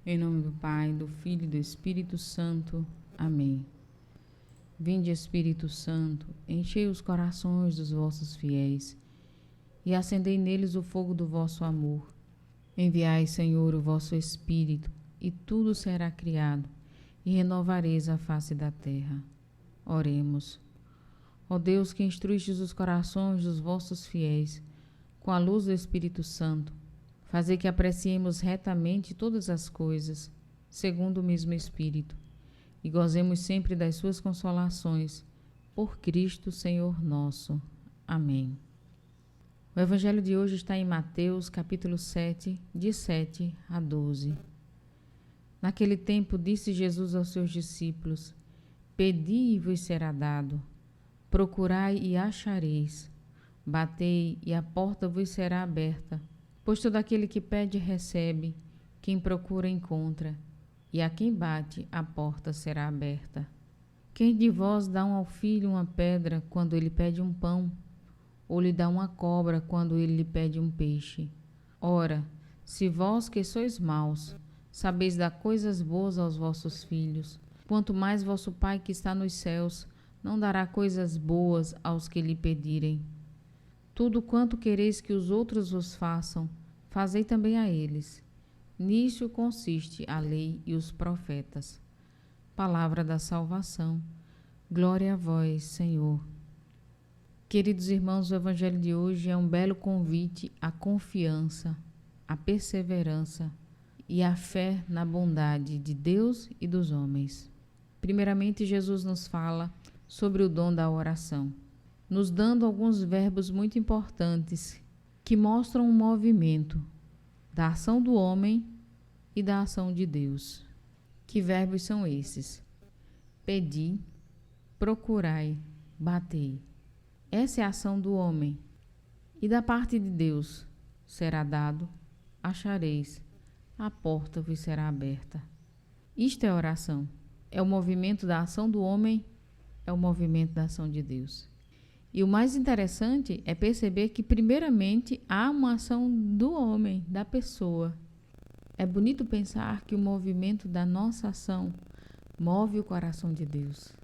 Em nome do Pai, do Filho e do Espírito Santo. Amém. Vinde, Espírito Santo, enchei os corações dos vossos fiéis e acendei neles o fogo do vosso amor. Enviai, Senhor, o vosso Espírito, e tudo será criado, e renovareis a face da terra. Oremos. Ó Deus, que instruistes os corações dos vossos fiéis com a luz do Espírito Santo, fazei que apreciemos retamente todas as coisas, segundo o mesmo Espírito, e gozemos sempre das suas consolações, por Cristo, Senhor nosso. Amém. O Evangelho de hoje está em Mateus, capítulo 7, de 7 a 12. Naquele tempo disse Jesus aos seus discípulos: Pedi e vos será dado, procurai e achareis, batei e a porta vos será aberta. Pois todo aquele que pede recebe, quem procura encontra, e a quem bate a porta será aberta. Quem de vós dá ao filho uma pedra quando ele pede um pão, ou lhe dá uma cobra quando ele lhe pede um peixe? Ora, se vós que sois maus, sabeis dar coisas boas aos vossos filhos, quanto mais vosso Pai que está nos céus não dará coisas boas aos que lhe pedirem. Tudo quanto quereis que os outros vos façam, fazei também a eles. Nisto consiste a lei e os profetas. Palavra da salvação. Glória a vós, Senhor. Queridos irmãos, o Evangelho de hoje é um belo convite à confiança, à perseverança e à fé na bondade de Deus e dos homens. Primeiramente, Jesus nos fala sobre o dom da oração, nos dando alguns verbos muito importantes que mostram um movimento da ação do homem e da ação de Deus. Que verbos são esses? Pedi, procurai, batei. Essa é a ação do homem. E da parte de Deus: será dado, achareis, a porta vos será aberta. Isto é oração. É o movimento da ação do homem, é o movimento da ação de Deus. E o mais interessante é perceber que, primeiramente, há uma ação do homem, da pessoa. É bonito pensar que o movimento da nossa ação move o coração de Deus.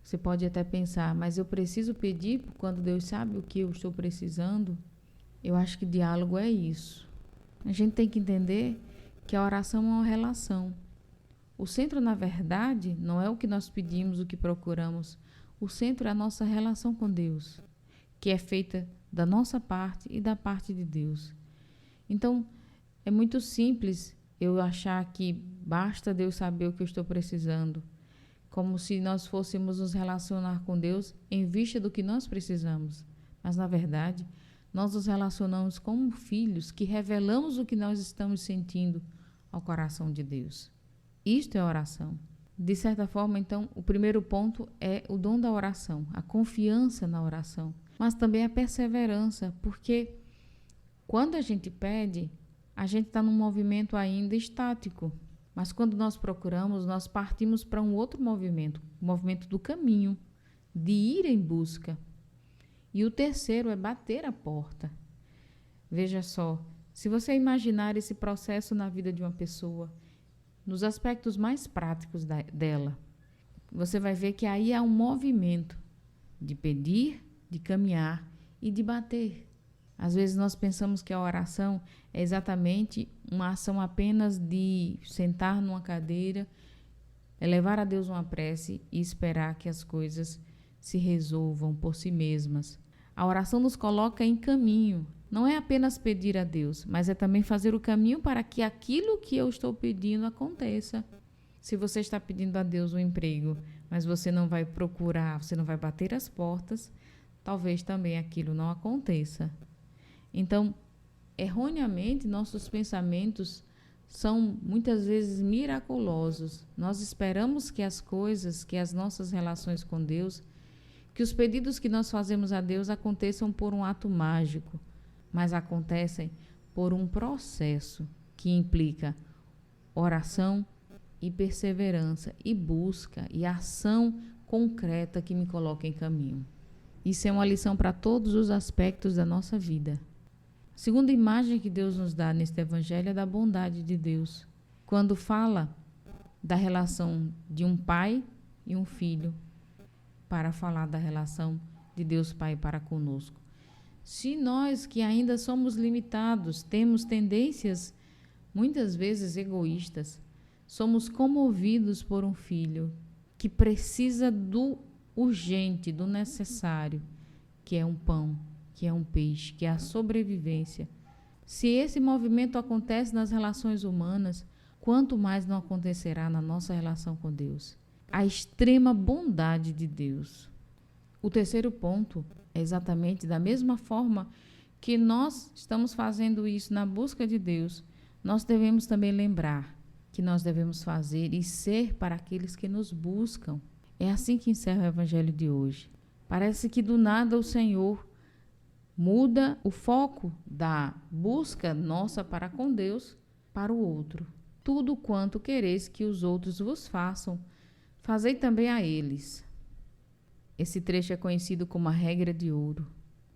Você pode até pensar, mas eu preciso pedir quando Deus sabe o que eu estou precisando? Eu acho que diálogo é isso. A gente tem que entender que a oração é uma relação. O centro, na verdade, não é o que nós pedimos, o que procuramos. O centro é a nossa relação com Deus, que é feita da nossa parte e da parte de Deus. Então, é muito simples eu achar que basta Deus saber o que eu estou precisando, como se nós fôssemos nos relacionar com Deus em vista do que nós precisamos. Mas, na verdade, nós nos relacionamos como filhos que revelamos o que nós estamos sentindo ao coração de Deus. Isto é oração. De certa forma, então, o primeiro ponto é o dom da oração, a confiança na oração, mas também a perseverança, porque quando a gente pede, a gente está num movimento ainda estático, mas quando nós procuramos, nós partimos para um outro movimento, o movimento do caminho, de ir em busca. E o terceiro é bater a porta. Veja só, se você imaginar esse processo na vida de uma pessoa, nos aspectos mais práticos dela, você vai ver que aí há um movimento de pedir, de caminhar e de bater. Às vezes nós pensamos que a oração é exatamente uma ação apenas de sentar numa cadeira, elevar a Deus uma prece e esperar que as coisas se resolvam por si mesmas. A oração nos coloca em caminho. Não é apenas pedir a Deus, mas é também fazer o caminho para que aquilo que eu estou pedindo aconteça. Se você está pedindo a Deus um emprego, mas você não vai procurar, você não vai bater as portas, talvez também aquilo não aconteça. Então, erroneamente, nossos pensamentos são muitas vezes miraculosos. Nós esperamos que as coisas, que as nossas relações com Deus, que os pedidos que nós fazemos a Deus aconteçam por um ato mágico, mas acontecem por um processo que implica oração e perseverança e busca e ação concreta que me coloca em caminho. Isso é uma lição para todos os aspectos da nossa vida. A segunda imagem que Deus nos dá neste evangelho é da bondade de Deus. quando fala da relação de um pai e um filho, para falar da relação de Deus Pai para conosco. Se nós que ainda somos limitados, temos tendências muitas vezes egoístas, somos comovidos por um filho que precisa do urgente, do necessário, que é um pão, que é um peixe, que é a sobrevivência. Se esse movimento acontece nas relações humanas, quanto mais não acontecerá na nossa relação com Deus. A extrema bondade de Deus. O terceiro ponto é exatamente da mesma forma que nós estamos fazendo isso na busca de Deus, nós devemos também lembrar que nós devemos fazer e ser para aqueles que nos buscam. É assim que encerra o Evangelho de hoje. Parece que do nada o Senhor muda o foco da busca nossa para com Deus para o outro. Tudo quanto quereis que os outros vos façam, fazei também a eles. Esse trecho é conhecido como a regra de ouro.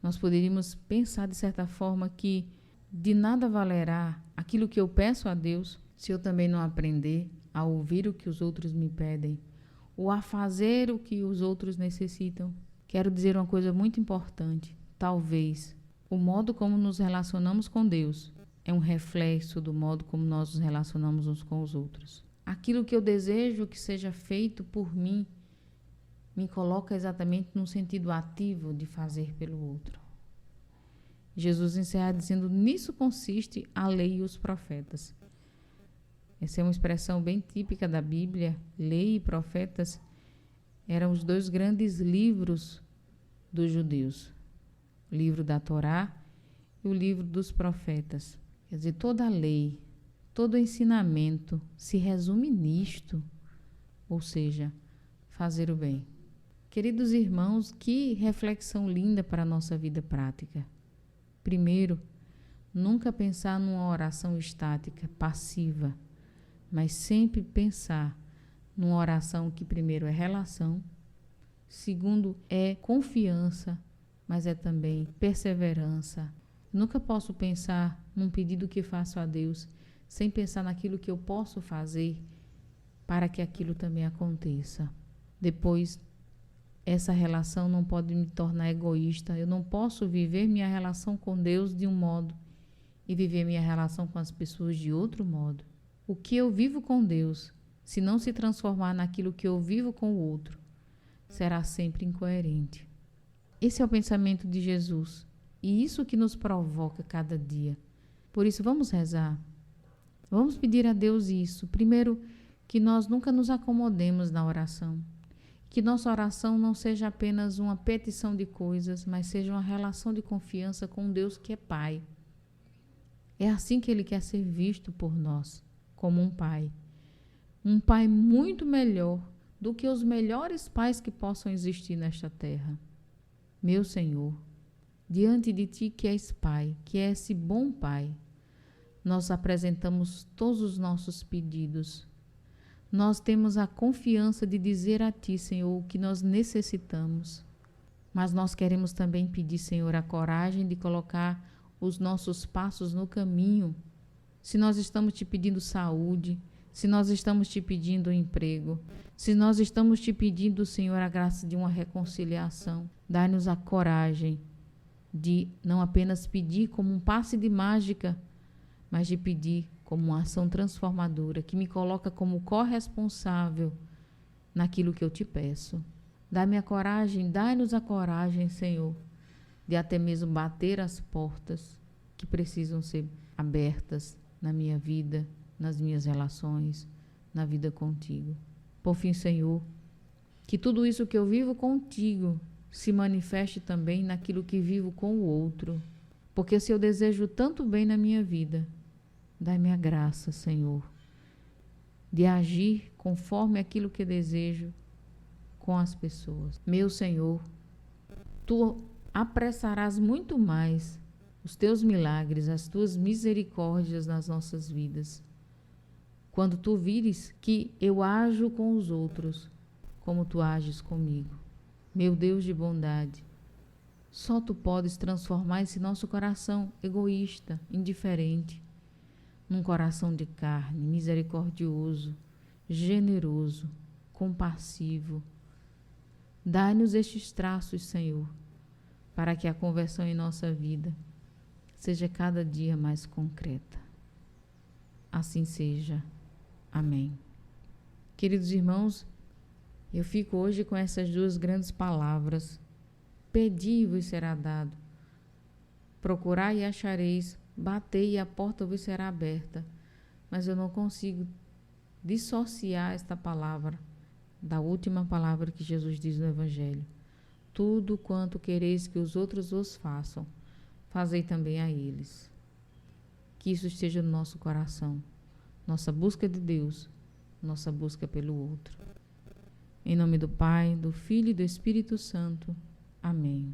Nós poderíamos pensar de certa forma que de nada valerá aquilo que eu peço a Deus se eu também não aprender a ouvir o que os outros me pedem ou a fazer o que os outros necessitam. Quero dizer uma coisa muito importante. Talvez o modo como nos relacionamos com Deus é um reflexo do modo como nós nos relacionamos uns com os outros. Aquilo que eu desejo que seja feito por mim me coloca exatamente no sentido ativo de fazer pelo outro. Jesus encerra dizendo: nisso consiste a lei e os profetas. Essa é uma expressão bem típica da Bíblia. Lei e profetas eram os dois grandes livros dos judeus. O livro da Torá e o livro dos profetas. Quer dizer, toda a lei, todo o ensinamento se resume nisto, ou seja, fazer o bem. Queridos irmãos, que reflexão linda para a nossa vida prática. Primeiro, nunca pensar numa oração estática, passiva, mas sempre pensar numa oração que primeiro é relação, segundo é confiança, mas é também perseverança. Nunca posso pensar num pedido que faço a Deus sem pensar naquilo que eu posso fazer para que aquilo também aconteça. Depois, essa relação não pode me tornar egoísta. Eu não posso viver minha relação com Deus de um modo e viver minha relação com as pessoas de outro modo. O que eu vivo com Deus, se não se transformar naquilo que eu vivo com o outro, será sempre incoerente. Esse é o pensamento de Jesus e isso que nos provoca cada dia. Por isso, vamos rezar. Vamos pedir a Deus isso. Primeiro, que nós nunca nos acomodemos na oração. Que nossa oração não seja apenas uma petição de coisas, mas seja uma relação de confiança com Deus que é Pai. É assim que Ele quer ser visto por nós, como um Pai. Um Pai muito melhor do que os melhores pais que possam existir nesta terra. Meu Senhor, diante de Ti que és Pai, que é esse bom Pai, nós apresentamos todos os nossos pedidos. Nós temos a confiança de dizer a Ti, Senhor, o que nós necessitamos. Mas nós queremos também pedir, Senhor, a coragem de colocar os nossos passos no caminho. Se nós estamos Te pedindo saúde, se nós estamos Te pedindo um emprego, se nós estamos Te pedindo, Senhor, a graça de uma reconciliação, dá-nos a coragem de não apenas pedir como um passe de mágica, mas de pedir como uma ação transformadora, que me coloca como corresponsável naquilo que eu Te peço. Dá-me a coragem, dá-nos a coragem, Senhor, de até mesmo bater as portas que precisam ser abertas na minha vida, nas minhas relações, na vida contigo. Por fim, Senhor, que tudo isso que eu vivo contigo se manifeste também naquilo que vivo com o outro. Porque se eu desejo tanto bem na minha vida, dai-me a graça, Senhor, de agir conforme aquilo que desejo com as pessoas. Meu Senhor, Tu apressarás muito mais os Teus milagres, as Tuas misericórdias nas nossas vidas, quando Tu vires que eu ajo com os outros como Tu ages comigo. Meu Deus de bondade, só Tu podes transformar esse nosso coração egoísta, indiferente, num coração de carne, misericordioso, generoso, compassivo. Dai-nos estes traços, Senhor, para que a conversão em nossa vida seja cada dia mais concreta. Assim seja. Amém. Queridos irmãos, eu fico hoje com essas duas grandes palavras. Pedi e vos será dado. Procurai e achareis. Batei e a porta vos será aberta. Mas eu não consigo dissociar esta palavra da última palavra que Jesus diz no Evangelho. Tudo quanto quereis que os outros vos façam, fazei também a eles. Que isso esteja no nosso coração. Nossa busca de Deus, nossa busca pelo outro. Em nome do Pai, do Filho e do Espírito Santo. Amém.